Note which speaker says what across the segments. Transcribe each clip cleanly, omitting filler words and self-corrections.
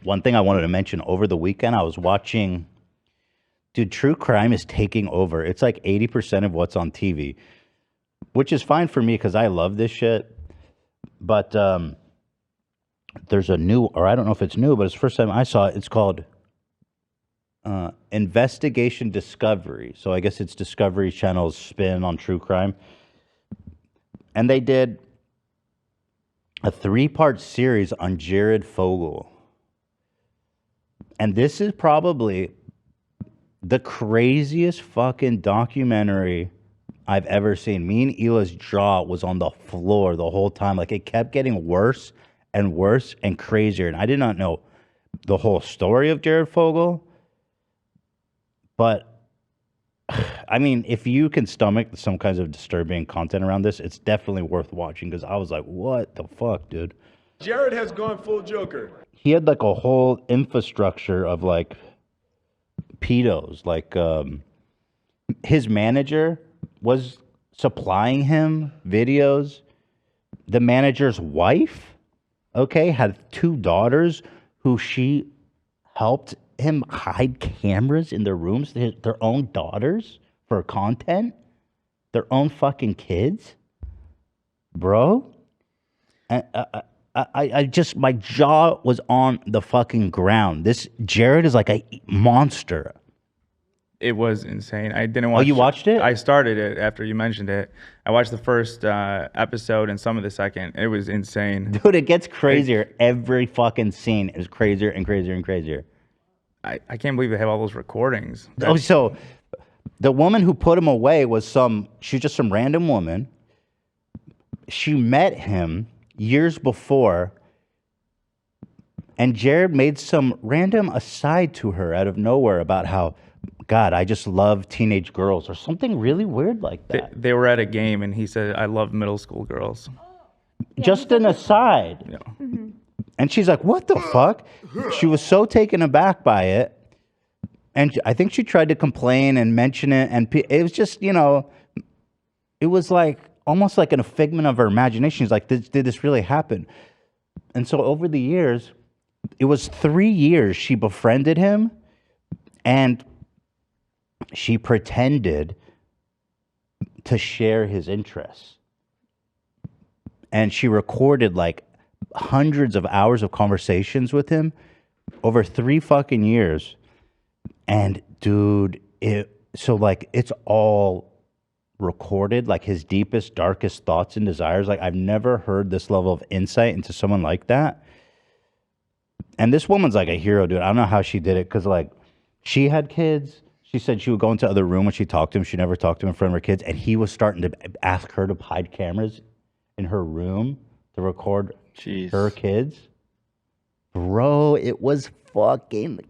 Speaker 1: One thing I wanted to mention over the weekend, I was watching. Dude, true crime is taking over. It's like 80% of what's on TV, which is fine for me because I love this shit. But there's a new, or I don't know if it's new, but it's the first time I saw it. It's called Investigation Discovery. So I guess it's Discovery Channel's spin on true crime. And they did a 3-part series on Jared Fogle. And this is probably the craziest fucking documentary I've ever seen. Me and Hila's jaw was on the floor the whole time. Like, it kept getting worse and worse and crazier. And I did not know the whole story of Jared Fogle. But, I mean, if you can stomach some kinds of disturbing content around this, it's definitely worth watching because I was like, what the fuck, dude?
Speaker 2: Jared has gone full Joker.
Speaker 1: He had like a whole infrastructure of like pedos. Like his manager was supplying him videos. The manager's wife, okay, had 2 daughters who she helped him hide cameras in their rooms, their own daughters, for content, their own fucking kids, bro. I just, my jaw was on the fucking ground. This Jared is like a monster.
Speaker 3: It was insane. I didn't watch.
Speaker 1: Oh, you watched it?
Speaker 3: I started it after you mentioned it. I watched the first episode and some of the second. It was insane.
Speaker 1: Dude, it gets crazier. Every fucking scene is crazier and crazier and crazier.
Speaker 3: I can't believe they have all those recordings.
Speaker 1: Oh, so the woman who put him away was she's just some random woman. She met him years before, and Jared made some random aside to her out of nowhere about how, God, I just love teenage girls or something really weird like that.
Speaker 3: They were at a game, and he said, I love middle school girls.
Speaker 1: Just an aside.
Speaker 3: Yeah.
Speaker 4: Mm-hmm.
Speaker 1: And she's like, what the fuck? She was so taken aback by it. And I think she tried to complain and mention it. And it was just, it was like almost like a figment of her imagination. She's like, did this really happen? And so over the years, it was 3 years she befriended him. And she pretended to share his interests. And she recorded like hundreds of hours of conversations with him over 3 fucking years. And dude, it's all recorded, like his deepest, darkest thoughts and desires. Like, I've never heard this level of insight into someone like that. And this woman's like a hero, dude. I don't know how she did it, because like she had kids. She said she would go into the other room when she talked to him. She never talked to him in front of her kids. And he was starting to ask her to hide cameras in her room to record her kids. Bro, it was fucking...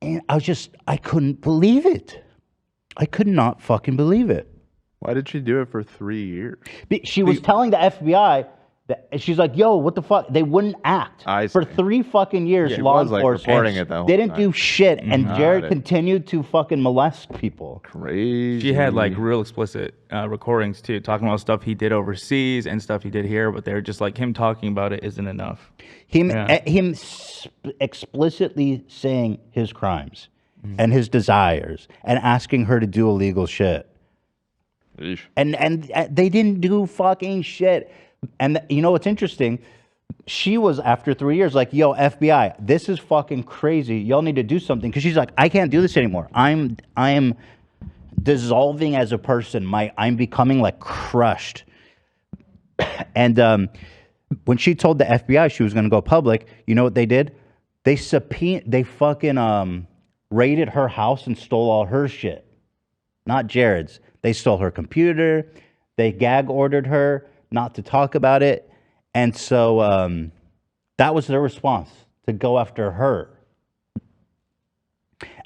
Speaker 1: And I couldn't believe it. I could not fucking believe it.
Speaker 5: Why did she do it for 3 years?
Speaker 1: She was telling the FBI that she's like, yo, what the fuck? They wouldn't act. For 3 fucking years, law enforcement didn't do shit. And Jared continued to fucking molest people.
Speaker 5: Crazy.
Speaker 3: She had like real explicit recordings too, talking about stuff he did overseas and stuff he did here, but they're just like, him talking about it isn't enough.
Speaker 1: Him explicitly saying his crimes and his desires and asking her to do illegal shit. And they didn't do fucking shit. And you know what's interesting? She was, after 3 years, like, yo, FBI, this is fucking crazy. Y'all need to do something. Because she's like, I can't do this anymore. I am dissolving as a person. I'm becoming like crushed. And when she told the FBI she was going to go public, you know what they did? They fucking raided her house and stole all her shit. Not Jared's. They stole her computer. They gag ordered her not to talk about it. And so that was their response, to go after her.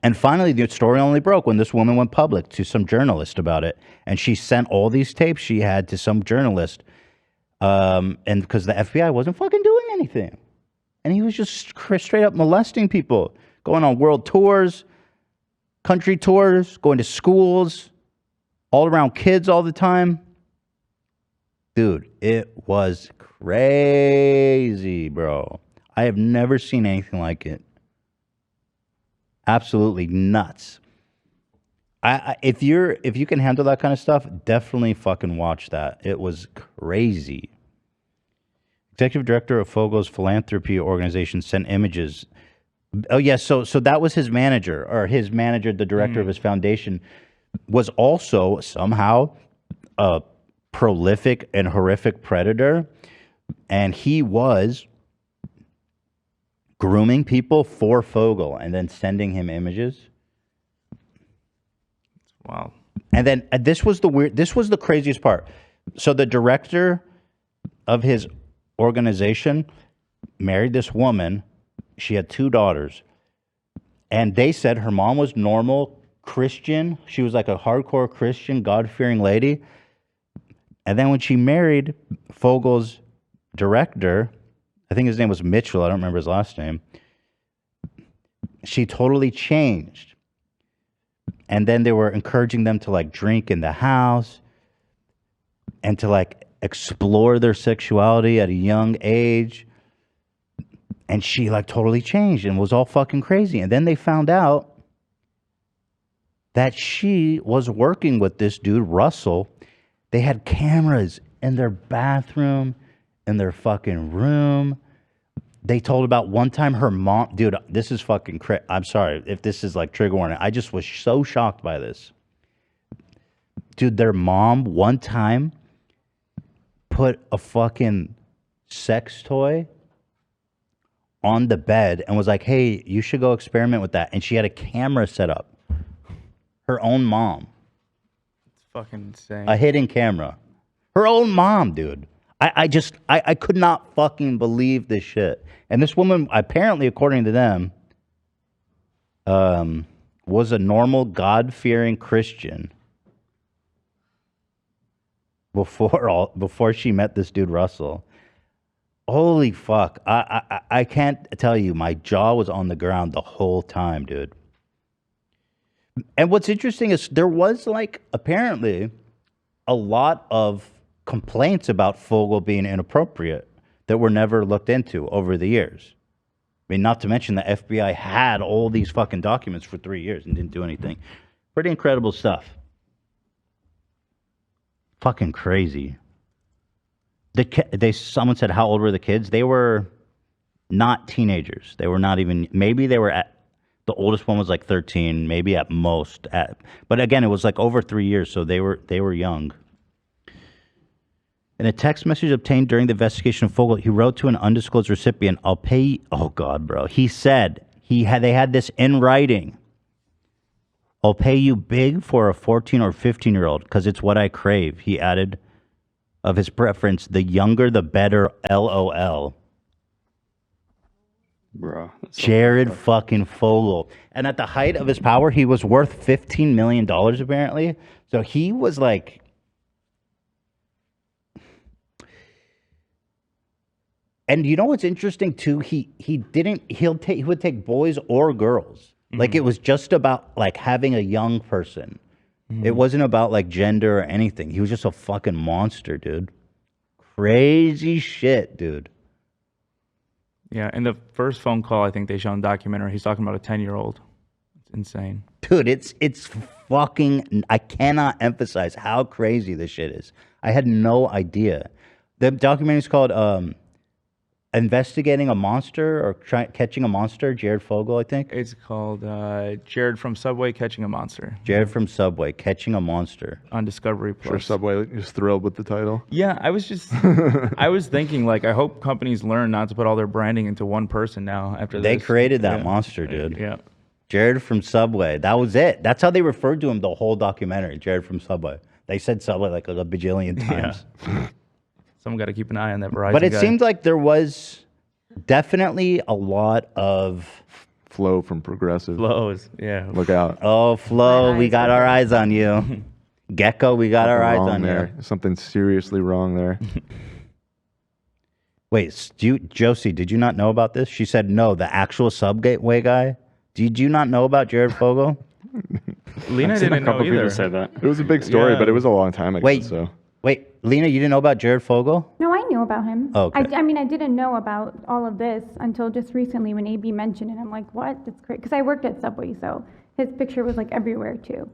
Speaker 1: And finally, the story only broke when this woman went public to some journalist about it. And she sent all these tapes she had to some journalist. And because the FBI wasn't fucking doing anything. And he was just straight up molesting people, going on world tours, country tours, going to schools, all around kids all the time. Dude, it was crazy, bro. I have never seen anything like it. Absolutely nuts. If you can handle that kind of stuff, definitely fucking watch that. It was crazy. Executive director of Fogle's philanthropy organization sent images. Oh yes, so that was his manager, the director of his foundation, was also somehow a prolific and horrific predator, and he was grooming people for Fogle and then sending him images.
Speaker 3: Wow.
Speaker 1: And then this was the craziest part. So the director of his organization married this woman. She had 2 daughters. And they said her mom was normal, Christian. She was like a hardcore Christian, God-fearing lady. And then when she married Fogle's director, I think his name was Mitchell, I don't remember his last name, she totally changed. And then they were encouraging them to like drink in the house and to like explore their sexuality at a young age. And she like totally changed and was all fucking crazy. And then they found out that she was working with this dude, Russell. They had cameras in their bathroom, in their fucking room. They told about one time her mom, dude, this is fucking crazy. I'm sorry if this is like trigger warning. I just was so shocked by this. Dude, their mom one time put a fucking sex toy on the bed and was like, hey, you should go experiment with that. And she had a camera set up. Her own mom.
Speaker 3: It's fucking insane.
Speaker 1: A hidden camera. Her own mom, dude. I could not fucking believe this shit. And this woman, apparently, according to them, was a normal, God-fearing Christian before she met this dude, Russell. Holy fuck. I can't tell you, my jaw was on the ground the whole time, dude. And what's interesting is there was, like, apparently a lot of complaints about Fogle being inappropriate that were never looked into over the years. I mean, not to mention the FBI had all these fucking documents for 3 years and didn't do anything. Pretty incredible stuff. Fucking crazy. Someone said, how old were the kids? They were not teenagers. They were not even, maybe they were the oldest one was like 13, maybe at most. But again, it was like over 3 years, so they were young. In a text message obtained during the investigation of Fogle, he wrote to an undisclosed recipient, I'll pay, oh God, bro. He said, they had this in writing. I'll pay you big for a 14 or 15-year-old because it's what I crave. He added of his preference, the younger, the better, LOL.
Speaker 4: Bro.
Speaker 1: Jared fucking Fogle. And at the height of his power, he was worth $15 million apparently. So he was like, and you know what's interesting too? He would take boys or girls. Mm-hmm. Like it was just about like having a young person. Mm-hmm. It wasn't about like gender or anything. He was just a fucking monster, dude. Crazy shit, dude.
Speaker 3: Yeah, in the first phone call, I think they showed a documentary. He's talking about a 10-year-old. It's insane.
Speaker 1: Dude, it's fucking, I cannot emphasize how crazy this shit is. I had no idea. The documentary is called Investigating a Monster or Catching a Monster, Jared Fogle, I think.
Speaker 3: It's called Jared from Subway Catching a Monster.
Speaker 1: Jared from Subway Catching a Monster.
Speaker 3: On Discovery Plus.
Speaker 5: Sure, Subway is thrilled with the title.
Speaker 3: Yeah, I was thinking, like, I hope companies learn not to put all their branding into one person now after
Speaker 1: They
Speaker 3: this.
Speaker 1: created that monster, dude.
Speaker 3: Yeah.
Speaker 1: Jared from Subway. That was it. That's how they referred to him the whole documentary, Jared from Subway. They said Subway like a bajillion times.
Speaker 3: Yeah. Someone got to keep an eye on that Verizon
Speaker 1: But it
Speaker 3: guy.
Speaker 1: seemed like there was definitely a lot of
Speaker 5: Flo from Progressive.
Speaker 3: Flows, yeah.
Speaker 5: Look out.
Speaker 1: Oh, Flo, we got our eyes on you. Gecko, we got our eyes on
Speaker 5: there.
Speaker 1: you.
Speaker 5: Something seriously wrong there.
Speaker 1: Wait, Josie, did you not know about this? She said no, the actual Subway guy. Did you not know about Jared Fogle?
Speaker 3: Lena
Speaker 4: I've seen
Speaker 3: didn't
Speaker 4: a couple
Speaker 3: know
Speaker 4: people
Speaker 3: either.
Speaker 4: say that.
Speaker 5: It was a big story,
Speaker 3: Yeah.
Speaker 5: but it was a long time ago.
Speaker 1: Wait,
Speaker 5: so
Speaker 1: Lena, you didn't know about Jared Fogle?
Speaker 6: No, I
Speaker 4: knew about him.
Speaker 1: Okay.
Speaker 4: I mean, I didn't know about all of this until just recently when AB mentioned it. I'm like, what? That's great. Because I worked at Subway, so his picture was like everywhere too.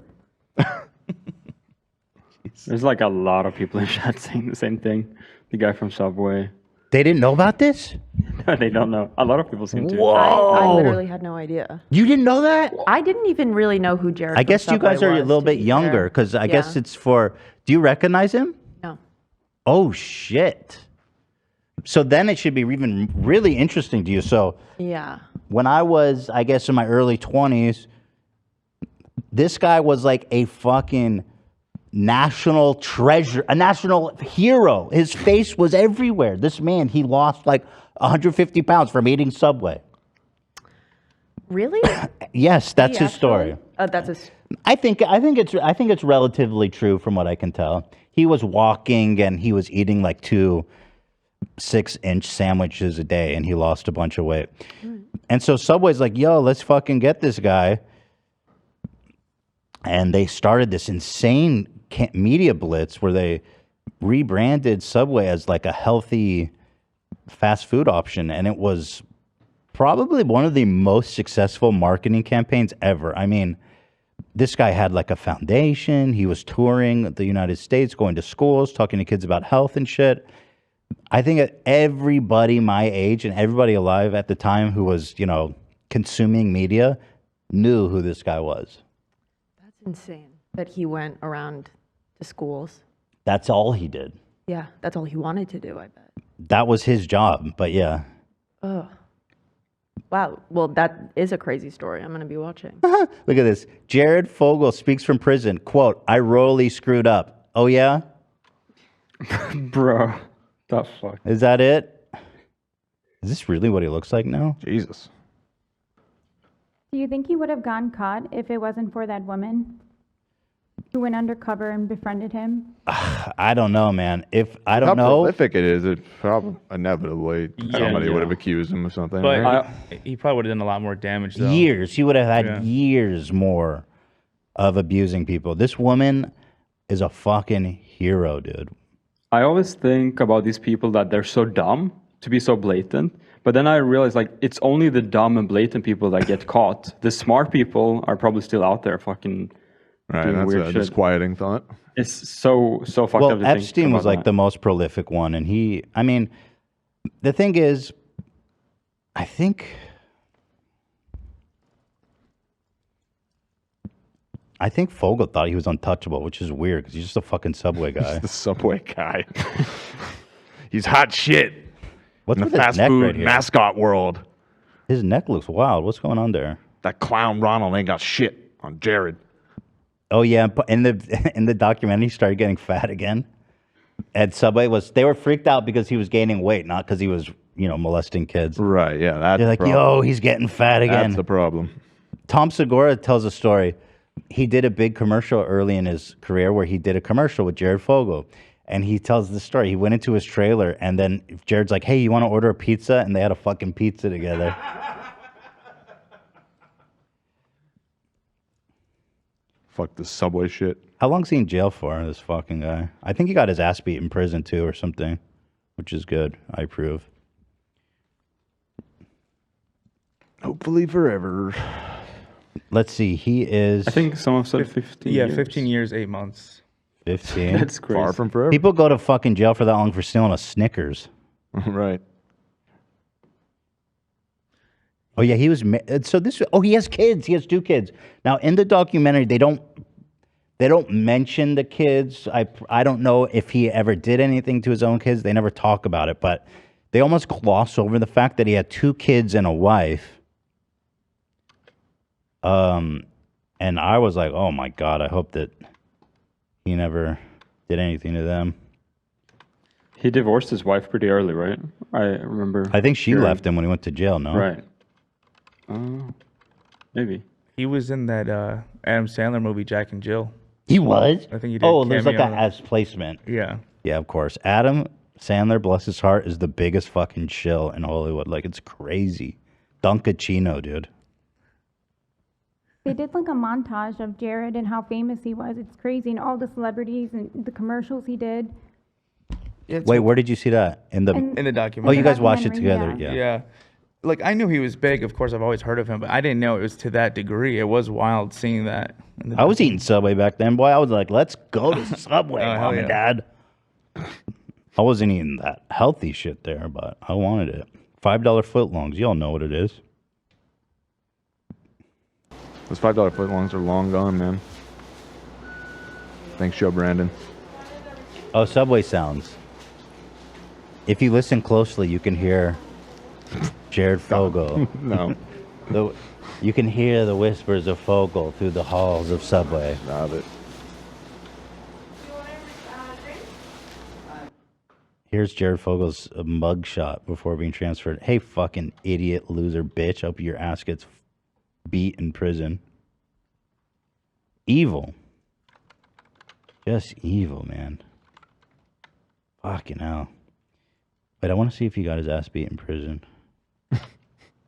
Speaker 6: There's like a lot of people in chat saying the same thing. The guy from Subway.
Speaker 1: They didn't know about this?
Speaker 6: They don't know. A lot of people seem to.
Speaker 1: Whoa.
Speaker 7: I literally had no idea.
Speaker 1: You didn't know that?
Speaker 7: I didn't even really know who Jared.
Speaker 1: I
Speaker 7: from
Speaker 1: guess you
Speaker 7: Subway
Speaker 1: guys are a
Speaker 7: was,
Speaker 1: little
Speaker 7: to
Speaker 1: bit
Speaker 7: be
Speaker 1: younger
Speaker 7: fair.
Speaker 1: because I guess
Speaker 7: Yeah.
Speaker 1: it's for. Do you recognize him?
Speaker 7: No.
Speaker 1: Oh shit! So then it should be even really interesting to you. So
Speaker 7: Yeah.
Speaker 1: when I was, I guess, in my early 20s, this guy was like a fucking national treasure, a national hero. His face was everywhere. This man, he lost like 150 pounds from eating Subway.
Speaker 7: Really?
Speaker 1: Yes, that's
Speaker 7: He
Speaker 1: his story.
Speaker 7: actually- that's his.
Speaker 1: I think it's relatively true from what I can tell. He was walking and he was eating like 2 6-inch sandwiches a day, and he lost a bunch of weight. And so Subway's like, "Yo, let's fucking get this guy." And they started this insane media blitz where they rebranded Subway as like a healthy fast food option, and it was probably one of the most successful marketing campaigns ever. I mean, this guy had like a foundation. He was touring the United States, going to schools, talking to kids about health and shit. I think that everybody my age and everybody alive at the time who was, consuming media knew who this guy was.
Speaker 7: That's insane that he went around to schools.
Speaker 1: That's all he did.
Speaker 7: Yeah, that's all he wanted to do, I bet.
Speaker 1: That was his job, but yeah.
Speaker 7: Oh. Wow. Well, that is a crazy story. I'm going to be watching.
Speaker 1: Look at this. Jared Fogle speaks from prison. Quote, "I royally screwed up." Oh, yeah?
Speaker 6: Bro. The fuck?
Speaker 1: Is that it? Is this really what he looks like now?
Speaker 5: Jesus.
Speaker 4: Do you think he would have gone caught if it wasn't for that woman who went undercover and befriended him?
Speaker 1: I don't know, man. I
Speaker 5: How
Speaker 1: don't know.
Speaker 5: prolific it is, it probably inevitably somebody would have accused him of something.
Speaker 3: But
Speaker 5: right?
Speaker 3: he probably would have done a lot more damage, though.
Speaker 1: Years. He would have had
Speaker 3: Yeah.
Speaker 1: years more of abusing people. This woman is a fucking hero, dude.
Speaker 6: I always think about these people that they're so dumb to be so blatant. But then I realize like it's only the dumb and blatant people that get caught. The smart people are probably still out there fucking
Speaker 5: Right,
Speaker 6: doing
Speaker 5: that's
Speaker 6: weird
Speaker 5: a
Speaker 6: shit.
Speaker 5: disquieting thought.
Speaker 6: It's so fucked up
Speaker 1: Well,
Speaker 6: to think
Speaker 1: Epstein was
Speaker 6: about
Speaker 1: like
Speaker 6: that.
Speaker 1: the most prolific one. And the thing is, I think Fogle thought he was untouchable, which is weird because he's just a fucking Subway guy.
Speaker 5: The Subway guy. He's hot shit
Speaker 1: What's
Speaker 5: in the
Speaker 1: with his
Speaker 5: fast
Speaker 1: neck
Speaker 5: food
Speaker 1: right here?
Speaker 5: mascot world.
Speaker 1: His neck looks wild. What's going on there?
Speaker 5: That clown Ronald ain't got shit on Jared.
Speaker 1: Oh yeah, in the documentary, he started getting fat again. And Subway they were freaked out because he was gaining weight, not because he was molesting kids.
Speaker 5: Right, yeah. That's
Speaker 1: They're like,
Speaker 5: the problem.
Speaker 1: "Yo, he's getting fat again."
Speaker 5: That's the problem.
Speaker 1: Tom Segura tells a story. He did a big commercial early in his career where he did a commercial with Jared Fogle. And he tells the story. He went into his trailer, and then Jared's like, "Hey, you want to order a pizza?" And they had a fucking pizza together.
Speaker 5: Fuck this Subway shit.
Speaker 1: How long's he in jail for, this fucking guy? I think he got his ass beat in prison, too, or something, which is good. I approve.
Speaker 5: Hopefully forever.
Speaker 1: Let's see. He is
Speaker 6: I think someone said 15
Speaker 3: Yeah,
Speaker 6: years.
Speaker 3: 15 years, 8 months.
Speaker 1: 15.
Speaker 6: That's crazy.
Speaker 5: Far from forever.
Speaker 1: People go to fucking jail for that long for stealing a Snickers.
Speaker 5: Right.
Speaker 1: Oh yeah, he was. He has kids. He has 2 kids. Now in the documentary, they don't mention the kids. I don't know if he ever did anything to his own kids. They never talk about it, but they almost gloss over the fact that he had 2 kids and a wife. And I was like, oh my God, I hope that he never did anything to them.
Speaker 6: He divorced his wife pretty early, right? I remember.
Speaker 1: I think she
Speaker 6: hearing-
Speaker 1: left him when he went to jail. No,
Speaker 6: Right. Maybe.
Speaker 3: He was in that Adam Sandler movie, Jack and Jill.
Speaker 1: he was.
Speaker 3: I think he did
Speaker 1: Oh, there's like
Speaker 3: cameo.
Speaker 1: a as placement.
Speaker 3: Yeah.
Speaker 1: Yeah, of course. Adam Sandler, bless his heart, is the biggest fucking shill in Hollywood. Like, it's crazy. Dunkachino, dude.
Speaker 4: They did like a montage of Jared and how famous he was. It's crazy. And all the celebrities and the commercials he did.
Speaker 1: Wait, where did you see that? In the
Speaker 3: in the
Speaker 1: Oh,
Speaker 3: documentary.
Speaker 1: you guys watched it
Speaker 4: documentary,
Speaker 1: together. Yeah.
Speaker 3: Yeah. Like I knew he was big. Of course, I've always heard of him, but I didn't know it was to that degree. It was wild seeing that. in the
Speaker 1: I was eating Subway back then, boy. I was like, let's go to Subway,
Speaker 3: Oh, hell
Speaker 1: Mom and Dad. I wasn't eating that healthy shit there, but I wanted it. $5 footlongs. You all know what it is.
Speaker 5: Those $5 footlongs are long gone, man. Thanks, Joe Brandon.
Speaker 1: Oh, Subway sounds. If you listen closely, you can hear Jared Fogle.
Speaker 5: No,
Speaker 1: You can hear the whispers of Fogle through the halls of Subway.
Speaker 5: stop it.
Speaker 1: Here's Jared Fogle's mugshot before being transferred. Hey, fucking idiot, loser, bitch. Hope your ass gets beat in prison. Evil. Just evil, man. Fucking hell. Wait, I want to see if he got his ass beat in prison.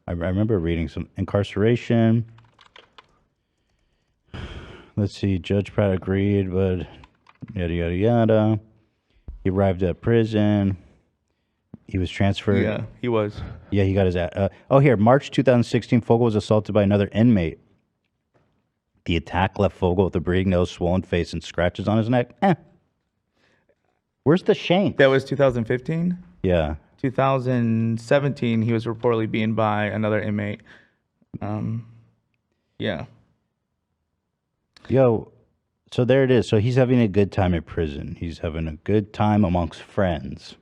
Speaker 1: I remember reading some incarceration. Let's see. Judge Pratt agreed, but yada, yada, yada. He arrived at prison. He was transferred.
Speaker 3: Yeah, he was.
Speaker 1: Yeah, he got his ass. Here, March 2016, Fogle was assaulted by another inmate. The attack left Fogle with a bleeding nose, swollen face, and scratches on his neck. Where's the shank?
Speaker 3: That was 2015.
Speaker 1: Yeah.
Speaker 3: 2017, he was reportedly beaten by another inmate. Yeah.
Speaker 1: Yo, so there it is. So he's having a good time at prison. He's having a good time amongst friends.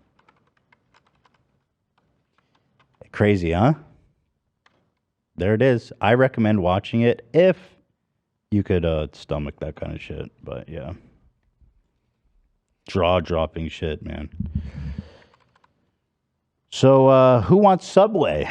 Speaker 1: Crazy, huh? There it is. I recommend watching it if you could stomach that kind of shit. But yeah. Jaw-dropping shit, man. So who wants Subway?